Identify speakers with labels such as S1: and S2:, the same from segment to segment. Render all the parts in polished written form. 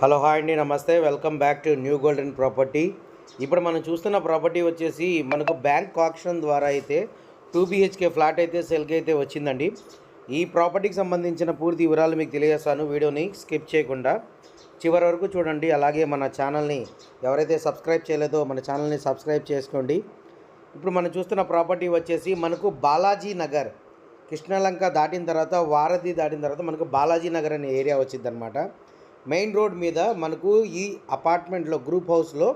S1: Hello hi అండి, నమస్తే. Welcome back to new golden property. ఇప్పుడు మనం చూస్తున్న ప్రాపర్టీ వచ్చేసి మనకు బ్యాంక్ ఆక్షన్ ద్వారా అయితే 2 BHK ఫ్లాట్ అయితే సేల్కి అయితే వచ్చిందండి. ఈ ప్రాపర్టీకి సంబంధించిన పూర్తి వివరాలు మీకు తెలియజేస్తాను. వీడియోని స్కిప్ చేయకుండా చివరి వరకు చూడండి. అలాగే మన ఛానల్ని ఎవరైతే సబ్స్క్రైబ్ చేయలేదో మన ఛానల్ని సబ్స్క్రైబ్ చేసుకోండి. ఇప్పుడు మనం చూస్తున్న ప్రాపర్టీ వచ్చేసి మనకు బాలాజీ నగర్, కృష్ణలంక దాటిన తర్వాత వారధి దాటిన తర్వాత మనకు బాలాజీ నగర్ అనే ఏరియా వచ్చిందనమాట. మెయిన్ రోడ్ మీద మనకు ఈ అపార్ట్మెంట్లో గ్రూప్ హౌస్లో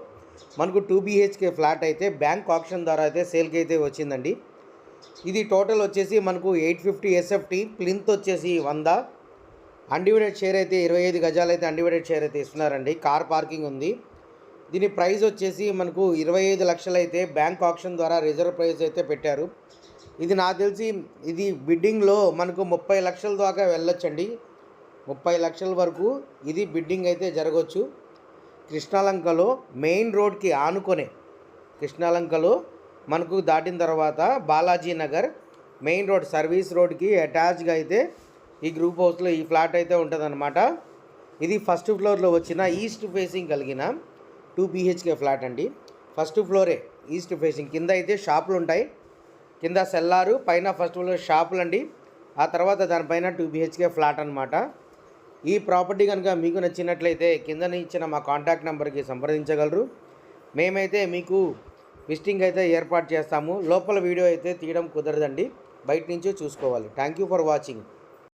S1: మనకు 2 BHK ఫ్లాట్ అయితే బ్యాంక్ ఆక్షన్ ద్వారా అయితే సేల్కి అయితే వచ్చిందండి. ఇది టోటల్ వచ్చేసి మనకు 850 SFT, ప్లింత్ వచ్చేసి 100, అన్డివైడెడ్ షేర్ అయితే 25 గజాలు అయితే అన్డివైడెడ్ షేర్ అయితే ఇస్తున్నారండి. కార్ పార్కింగ్ ఉంది. దీని ప్రైస్ వచ్చేసి మనకు 25 లక్షలు అయితే బ్యాంక్ ఆక్షన్ ద్వారా రిజర్వ్ ప్రైస్ అయితే పెట్టారు. ఇది నాకు తెలిసి ఇది బిడ్డింగ్లో మనకు 30 లక్షల దాకా వెళ్ళొచ్చండి. 30 లక్షల వరకు ఇది బిడ్డింగ్ అయితే జరగవచ్చు. కృష్ణలంకలో మెయిన్ రోడ్కి ఆనుకొనే, కృష్ణలంకలో మనకు దాటిన తర్వాత Balaji Nagar main road service రోడ్కి అటాచ్గా అయితే ఈ గ్రూప్ హౌస్లో ఈ ఫ్లాట్ అయితే ఉంటుందన్నమాట. ఇది ఫస్ట్ ఫ్లోర్లో వచ్చిన ఈస్ట్ ఫేసింగ్ కలిగిన 2 BHK ఫ్లాట్ అండి. ఫస్ట్ ఫ్లోరే ఈస్ట్ ఫేసింగ్, కింద అయితే షాపులు ఉంటాయి. కింద సెల్లారు, పైన ఫస్ట్ ఫ్లోర్ షాపులు అండి. ఆ తర్వాత దానిపైన 2 BHK ఫ్లాట్ అనమాట. ఈ ప్రాపర్టీ కనుక మీకు నచ్చినట్లయితే కింద ఇచ్చిన మా కాంటాక్ట్ నెంబర్కి సంప్రదించగలరు. మేమైతే మీకు విజిటింగ్ అయితే ఏర్పాటు చేస్తాము. లోపల వీడియో అయితే తీయడం కుదరదండి, బయట నుంచే చూసుకోవాలి. Thank you for watching.